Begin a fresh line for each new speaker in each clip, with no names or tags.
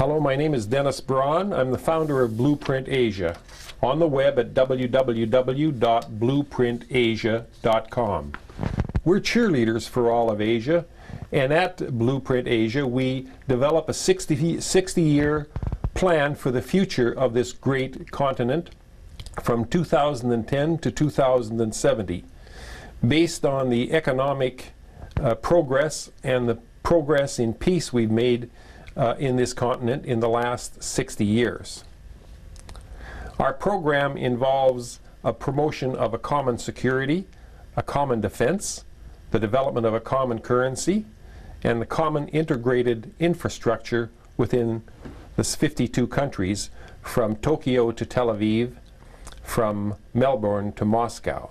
Hello, my name is Dennis Braun. I'm the founder of Blueprint Asia, on the web at www.blueprintasia.com. We're cheerleaders for all of Asia, and at Blueprint Asia we develop a 60-year plan for the future of this great continent from 2010 to 2070, based on the economic progress and the progress in peace we've made in this continent in the last 60 years. Our program involves a promotion of a common security, a common defense, the development of a common currency, and the common integrated infrastructure within the 52 countries, from Tokyo to Tel Aviv, from Melbourne to Moscow.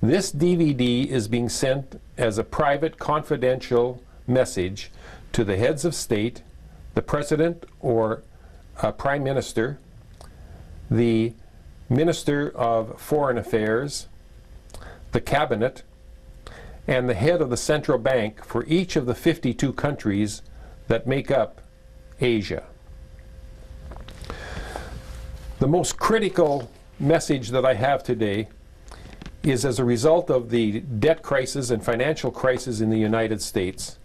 This DVD is being sent as a private, confidential message to the heads of state, the president or prime minister, the minister of foreign affairs, the cabinet, and the head of the central bank for each of the 52 countries that make up Asia. The most critical message that I have today is as a result of the debt crisis and financial crisis in the United States.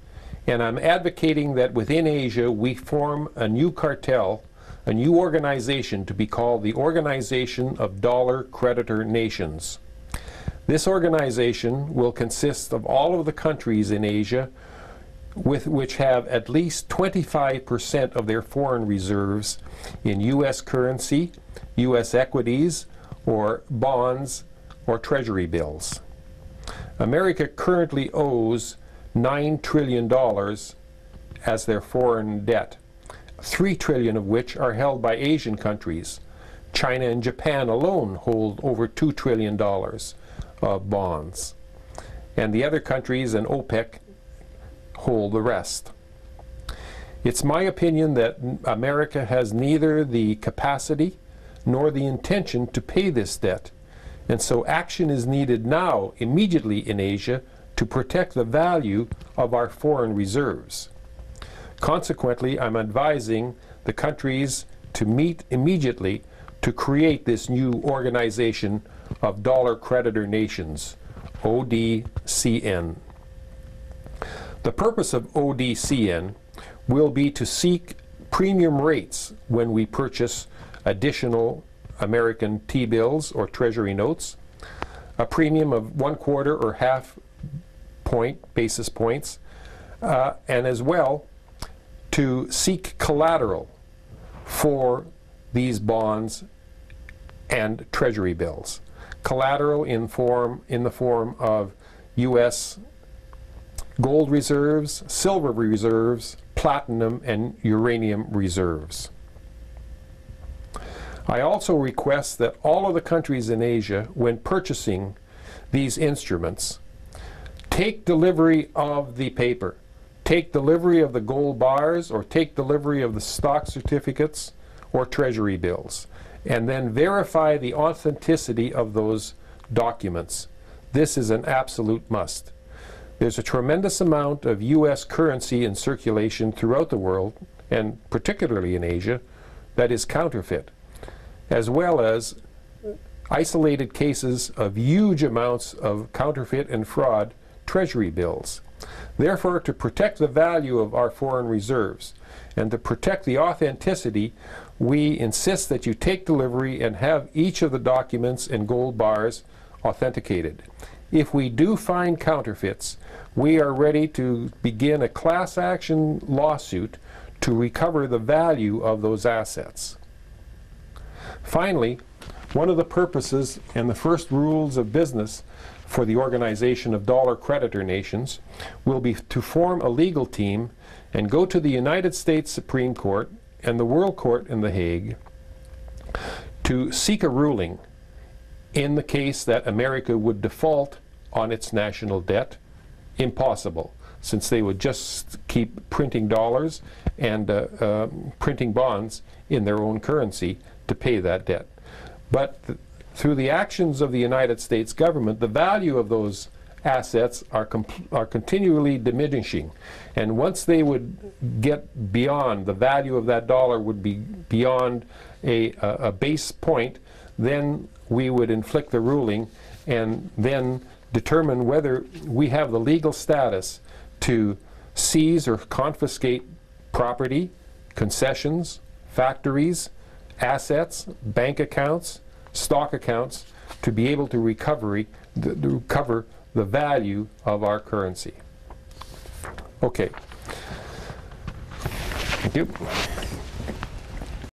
And I'm advocating that within Asia we form a new cartel, a new organization to be called the Organization of Dollar Creditor Nations. This organization will consist of all of the countries in Asia which have at least 25% of their foreign reserves in U.S. currency, U.S. equities, or bonds, or treasury bills. America currently owes $9 trillion as their foreign debt, $3 trillion of which are held by Asian countries. China and Japan alone hold over $2 trillion of bonds, and the other countries and OPEC hold the rest. It's my opinion that America has neither the capacity nor the intention to pay this debt, and so action is needed now, immediately in Asia, to protect the value of our foreign reserves. Consequently, I'm advising the countries to meet immediately to create this new organization of Dollar Creditor Nations, ODCN. The purpose of ODCN will be to seek premium rates when we purchase additional American T-bills or Treasury notes, a premium of 1/4 or half basis points, and as well to seek collateral for these bonds and Treasury bills. Collateral in the form of U.S. gold reserves, silver reserves, platinum and uranium reserves. I also request that all of the countries in Asia, when purchasing these instruments, take delivery of the paper, take delivery of the gold bars, or take delivery of the stock certificates or treasury bills, and then verify the authenticity of those documents. This is an absolute must. There's a tremendous amount of U.S. currency in circulation throughout the world, and particularly in Asia, that is counterfeit, as well as isolated cases of huge amounts of counterfeit and fraud treasury bills. Therefore, to protect the value of our foreign reserves and to protect the authenticity, we insist that you take delivery and have each of the documents and gold bars authenticated. If we do find counterfeits, we are ready to begin a class action lawsuit to recover the value of those assets. Finally, one of the purposes and the first rules of business for the Organization of Dollar Creditor Nations will be to form a legal team and go to the United States Supreme Court and the World Court in The Hague to seek a ruling in the case that America would default on its national debt. Impossible, since they would just keep printing dollars and printing bonds in their own currency to pay that debt. But through the actions of the United States government, the value of those assets are continually diminishing. And once they would get beyond, the value of that dollar would be beyond a base point, then we would inflict the ruling and then determine whether we have the legal status to seize or confiscate property, concessions, factories, assets, bank accounts, stock accounts, to be able to recover the value of our currency. Okay. Thank you.